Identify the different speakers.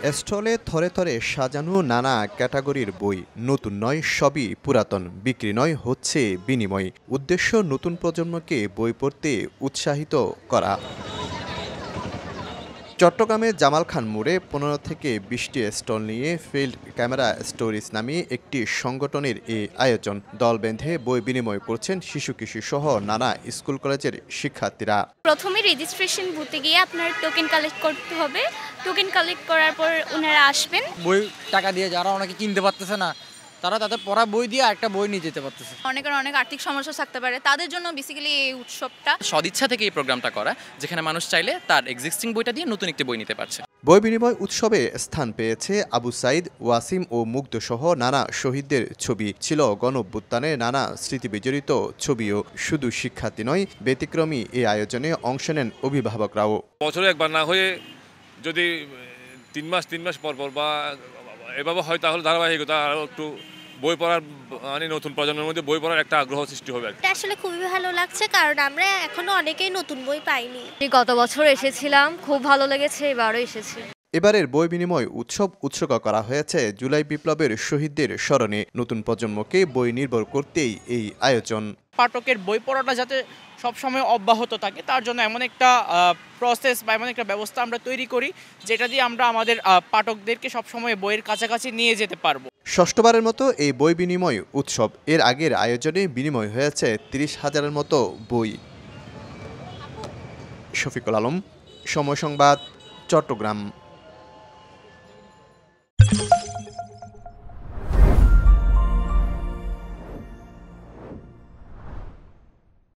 Speaker 1: স্টলে থরে থরে সাজানো নানা ক্যাটাগরির বই, নতুন নয় সবই পুরাতন, বিক্রি নয় হচ্ছে বিনিময়। উদ্দেশ্য নতুন প্রজন্মকে বই পড়তে উৎসাহিত করা। চট্টগ্রামের জামাল খান মোড়ে ১৫ থেকে ২০টি স্টল নিয়ে ফিল্ড ক্যামেরা স্টোরিজ নামে একটি সংগঠনের এই আয়োজন। দল বেঁধে বই বিনিময় করছেন শিশু কিশোর সহ নানা স্কুল কলেজের শিক্ষার্থীরা।
Speaker 2: প্রথমে রেজিস্ট্রেশন বুথে গিয়ে আপনার টোকেন কালেক্ট করতে হবে। টোকেন কালেক্ট করার পর ওনারা আসবেন।
Speaker 3: বই টাকা দিয়ে যারা অনেকে কিনতে পারতেছে না, তারা তাদের পড়া বই দিয়ে একটা বই নিয়ে যেতে পারতেছে।
Speaker 4: অনেকের অনেক আর্থিক সমস্যা থাকতে পারে, তাদের জন্য বেসিক্যালি এই উৎসবটা।
Speaker 5: সদিচ্ছা থেকে এই প্রোগ্রামটা করা, যেখানে মানুষ চাইলে তার এক্সিস্টিং বইটা দিয়ে নতুন একটি বই নিতে পারছে।
Speaker 1: বই বিনিময় উৎসবে স্থান পেয়েছে আবু সাইদ, ওয়াসিম ও মুগ্ধ সহ নানা শহীদদের ছবি। ছিল গণঅভ্যুত্থানে নানা স্মৃতিবিজড়িত ছবিও। শুধু শিক্ষার্থী নয়, ব্যতিক্রমী এই আয়োজনে অংশ নেন অভিভাবকরাও।
Speaker 6: বছরে একবার না হয়ে যদি ৩ মাস পর বা এভাবে হয়, তাহলে ধারাবাহিকতা আরও একটু বই পড়ার মানে নতুন প্রজন্মের মধ্যে বই পড়ার একটা আগ্রহ সৃষ্টি হবে।
Speaker 7: এটা আসলে খুবই ভালো লাগছে, কারণ আমরা এখনো অনেকেই নতুন বই পাইনি।
Speaker 8: গত বছর এসেছিলাম, খুব ভালো লেগেছে, এবারও এসেছি।
Speaker 1: এবারের বই বিনিময় উৎসব উৎসর্গ করা হয়েছে জুলাই বিপ্লবের শহীদদের স্মরণে। নতুন প্রজন্মকে বই নির্ভর করতেই এই আয়োজন।
Speaker 3: পাঠকের বই পড়াটা যাতে সবসময় অব্যাহত থাকে, তার জন্য এমন একটা প্রসেস বা এমন একটা ব্যবস্থা আমরা তৈরি করি, যেটা দিয়ে আমরা আমাদের পাঠকদেরকে সবসময় বইয়ের কাছাকাছি নিয়ে যেতে পারবো।
Speaker 1: ষষ্ঠবারের মতো এই বই বিনিময় উৎসব। এর আগের আয়োজনে বিনিময় হয়েছে ৩০,০০০-এর মতো বই। শফিকুল আলম, সময় সংবাদ, চট্টগ্রাম।